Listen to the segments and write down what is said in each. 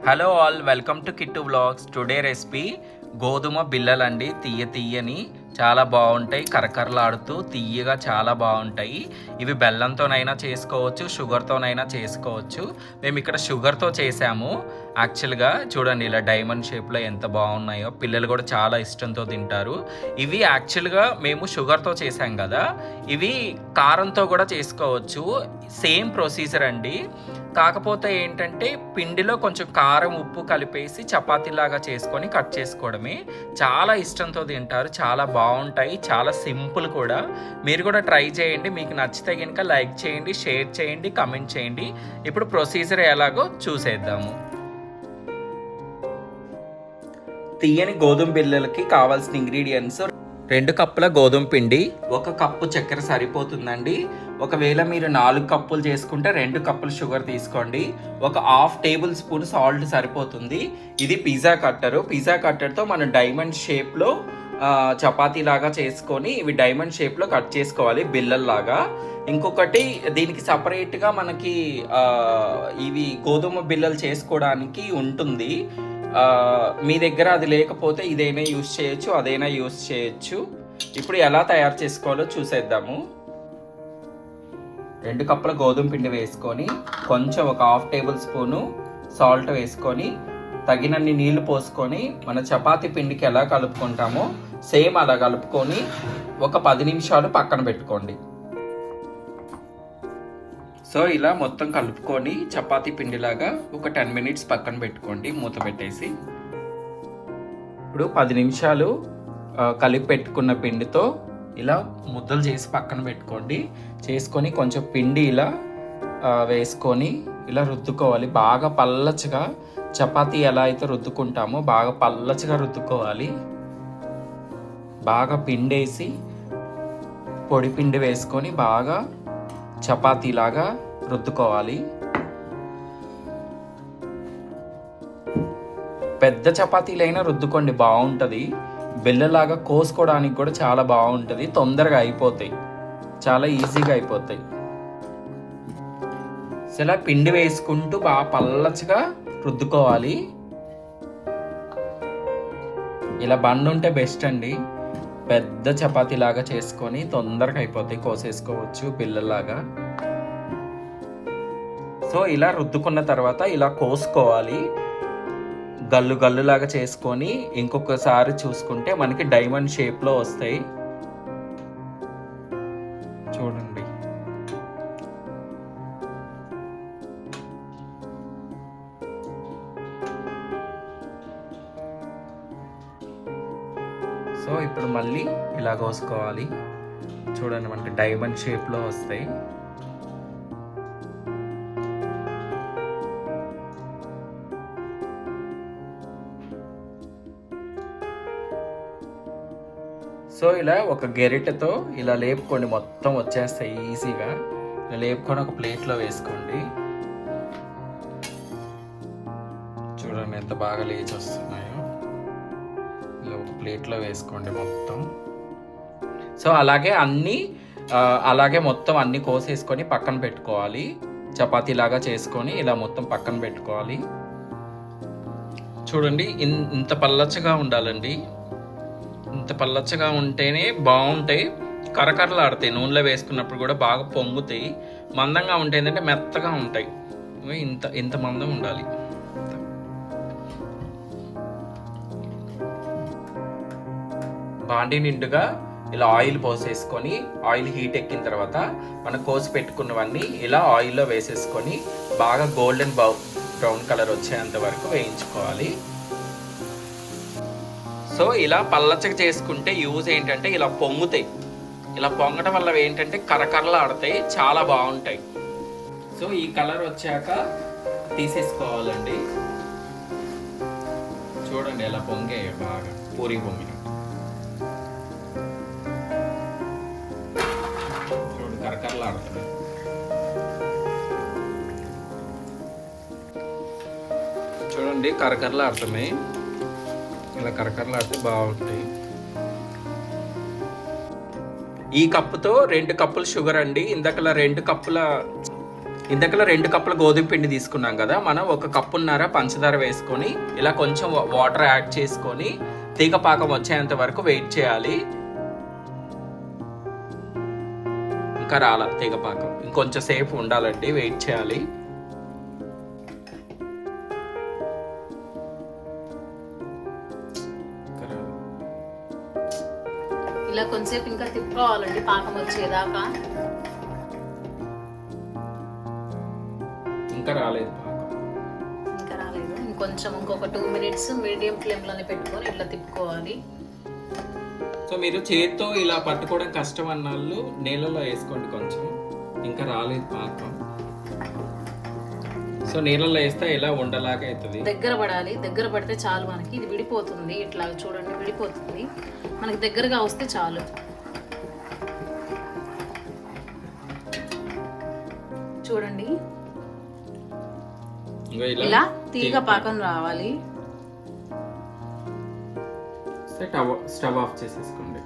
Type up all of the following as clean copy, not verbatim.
Hello all, welcome to Kittu vlogs. Today recipe గోధుమ బిళ్ళలండి. తీయని చాలా బాగుంటాయి, కరకరలాడుతూ తీయగా చాలా బాగుంటాయి. ఇవి బెల్లంతోనైనా చేసుకోవచ్చు, షుగర్తోనైనా చేసుకోవచ్చు. మేము ఇక్కడ షుగర్తో చేసాము. యాక్చువల్గా చూడండి, ఇలా డైమండ్ షేప్లో ఎంత బాగున్నాయో, పిల్లలు కూడా చాలా ఇష్టంతో తింటారు. ఇవి యాక్చువల్గా మేము షుగర్తో చేసాం కదా, ఇవి కారంతో కూడా చేసుకోవచ్చు. సేమ్ ప్రొసీజర్ అండి. కాకపోతే ఏంటంటే పిండిలో కొంచెం కారం ఉప్పు కలిపేసి చపాతీలాగా చేసుకొని కట్ చేసుకోవడమే. చాలా ఇష్టంతో తింటారు, చాలా బాగుంటాయి, చాలా సింపుల్ కూడా. మీరు కూడా ట్రై చేయండి. మీకు నచ్చితే కనుక లైక్ చేయండి, షేర్ చేయండి, కమెంట్ చేయండి. ఇప్పుడు ప్రొసీజర్ ఎలాగో చూసేద్దాము. తీయని గోధుమ బిళ్ళలకి కావాల్సిన ఇంగ్రీడియంట్స్: 2 కప్పుల గోధుమ పిండి, 1 కప్పు చక్కెర సరిపోతుందండి. ఒకవేళ మీరు 4 కప్పులు చేసుకుంటే 2 కప్పులు షుగర్ తీసుకోండి. ఒక హాఫ్ టేబుల్ స్పూన్ సాల్ట్ సరిపోతుంది. ఇది పిజ్జా కట్టరు. పిజ్జా కట్టర్తో మనం డైమండ్ షేప్లో చపాతీ లాగా చేసుకొని ఇవి డైమండ్ షేప్లో కట్ చేసుకోవాలి, బిళ్ళల్లాగా. ఇంకొకటి, దీనికి సపరేట్గా మనకి ఇవి గోధుమ బిళ్ళలు చేసుకోవడానికి ఉంటుంది. మీ దగ్గర అది లేకపోతే ఇదైనా యూస్ చేయొచ్చు, అదైనా యూస్ చేయొచ్చు. ఇప్పుడు ఎలా తయారు చేసుకోవాలో చూసేద్దాము. 2 కప్పుల గోధుమ పిండి వేసుకొని కొంచెం ఒక హాఫ్ టేబుల్ స్పూను సాల్ట్ వేసుకొని తగినన్ని నీళ్లు పోసుకొని మన చపాతీ పిండికి ఎలా కలుపుకుంటామో సేమ్ అలా కలుపుకొని ఒక 10 నిమిషాలు పక్కన పెట్టుకోండి. సో ఇలా మొత్తం కలుపుకొని చపాతీ పిండిలాగా ఒక 10 మినిట్స్ పక్కన పెట్టుకోండి, మూత పెట్టేసి. ఇప్పుడు 10 నిమిషాలు కలిపి పెట్టుకున్న పిండితో ఇలా ముద్దలు చేసి పక్కన పెట్టుకోండి. చేసుకొని కొంచెం పిండి ఇలా వేసుకొని ఇలా రుద్దుకోవాలి. బాగా పల్లచగా, చపాతీ ఎలా అయితే రుద్దుకుంటామో బాగా పల్లచగా రుద్దుకోవాలి. బాగా పిండేసి పొడి పిండి వేసుకొని బాగా చపాతీలాగా రుద్దుకోవాలి. పెద్ద చపాతీలైనా రుద్దుకోండి, బాగుంటుంది. బిళ్ళలాగా కోసుకోవడానికి కూడా చాలా బాగుంటుంది. తొందరగా అయిపోతాయి, చాలా ఈజీగా అయిపోతాయి. ఇలా పిండి వేసుకుంటూ బాగా పల్లచగా రుద్దుకోవాలి. ఇలా బండి ఉంటే బెస్ట్ అండి. పెద్ద చపాతీ లాగా చేసుకొని తొందరగా అయిపోతాయి, కోసేసుకోవచ్చు బిళ్ళలాగా. సో ఇలా రుద్దుకున్న తర్వాత ఇలా కోసుకోవాలి. గల్లులాగా చేసుకొని ఇంకొకసారి చూసుకుంటే మనకి డైమండ్ షేప్లో వస్తాయి. చూడండి. సో ఇప్పుడు మళ్ళీ ఇలా కోసుకోవాలి. చూడండి, మనకి డైమండ్ షేప్లో వస్తాయి. సో ఇలా ఒక గెరిటతో ఇలా లేపుకోండి, మొత్తం వచ్చేస్తాయి ఈజీగా. ఇలా లేపుకొని ఒక ప్లేట్లో వేసుకోండి. చూడండి ఎంత బాగా లేచి వస్తున్నాయో. ఇలా ఒక ప్లేట్లో వేసుకోండి మొత్తం. సో అలాగే మొత్తం అన్నీ కోసేసుకొని పక్కన పెట్టుకోవాలి. చపాతీలాగా చేసుకొని ఇలా మొత్తం పక్కన పెట్టుకోవాలి. చూడండి, ఇంత పల్లచగా ఉండాలండి. ఇంత పల్లచగా ఉంటేనే బాగుంటాయి, కరకరలాడతాయి. నూనెలో వేసుకున్నప్పుడు కూడా బాగా పొంగుతాయి. మందంగా ఉంటే ఏంటంటే మెత్తగా ఉంటాయి. ఇంత మందం ఉండాలి. బాండీ నిండుగా ఇలా ఆయిల్ పోసేసుకొని, ఆయిల్ హీట్ ఎక్కిన తర్వాత మనం కోసి పెట్టుకున్నవన్నీ ఇలా ఆయిల్లో వేసేసుకొని బాగా గోల్డెన్ బ్రౌన్ కలర్ వచ్చేంత వరకు వేయించుకోవాలి. సో ఇలా పల్లచగా చేసుకుంటే యూజ్ ఏంటంటే ఇలా పొంగుతాయి. ఇలా పొంగటం వల్ల ఏంటంటే కరకరలాడతాయి, చాలా బాగుంటాయి. సో ఈ కలర్ వచ్చాక తీసేసుకోవాలండి. చూడండి ఎలా పొంగాయి, బాగా పూరి పొంగిన. చూడండి కరకరలాడుతున్నాయి. చూడండి కరకరలాడుతున్నాయి. ఇలా కరకరలాడితే బాగుంటాయి. ఈ కప్పుతో 2 కప్పులు షుగర్ అండి. ఇందాకలా 2 కప్పుల ఇంతకలా 2 కప్పుల గోధుమ పిండి తీసుకున్నాం కదా, మనం 1 కప్పున్నర పంచదార వేసుకొని ఇలా కొంచెం వాటర్ యాడ్ చేసుకొని తీగ పాకం వచ్చేంత వరకు వెయిట్ చేయాలి. ఇంకా రాల తీగ పాకం, ఇంకొంచెం సేపు ఉండాలండి, వెయిట్ చేయాలి. ఇలా కొంచెంసేపు ఇంకా తిప్పుకోవాలండి పాకం వచ్చేదాకా. ఇంకా రాలేదు పాకం, ఇంకా రాలేదు. ఇంకొక 2 మినిట్స్ మీడియం ఫ్లేమ్లోనే పెట్టుకొని ఇట్లా తిప్పుకోవాలి. సో మీరు చేతితో ఇలా పట్టుకోవడం కష్టం అన్నాళ్ళు నీళ్ళలో వేసుకోండి కొంచెం. ఇంకా రాలేదు పాకం, సో నీళ్ళలో వేస్తే ఇలా ఉండలాగా అవుతుంది. దగ్గర పడాలి, దగ్గర పడితే చాలు. మనకి ఇది విడిపోతుంది, ఇట్లా చూడండి విడిపోతుంది. మనకి దగ్గరగా వస్తే చాలు. చూడండి ఇలా తీగ పాకం రావాలి. స్టవ్ ఆఫ్ చేసేసుకోండి.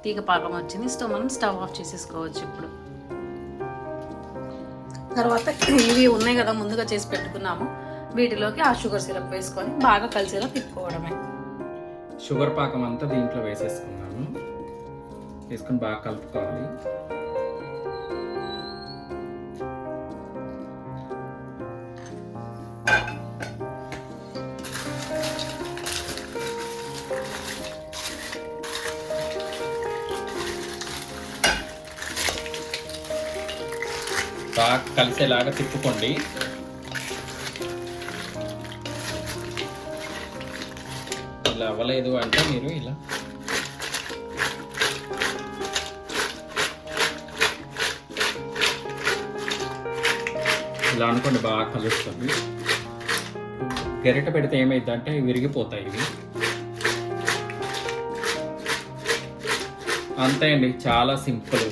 తీగ పాకం వచ్చింది, మనం స్టవ్ ఆఫ్ చేసేసుకోవచ్చు. ఇప్పుడు తర్వాత ఇవి ఉన్నాయి కదా ముందుగా చేసి పెట్టుకున్నాము, వీటిలోకి ఆ షుగర్ సిరప్ వేసుకొని బాగా కలిసేలా తిప్పుకోవడమే. షుగర్ పాకం అంతా దీంట్లో వేసేసుకున్నాము, వేసుకొని బాగా కలుపుకోవాలి. బాగా కలిసేలాగా తిప్పుకోండి. ఇలా అవ్వలేదు అంటే మీరు ఇలా అనుకోండి, బాగా కలుస్తుంది. గరిట పెడితే ఏమైందంటే విరిగిపోతాయి ఇవి. అంతే అండి, చాలా సింపుల్.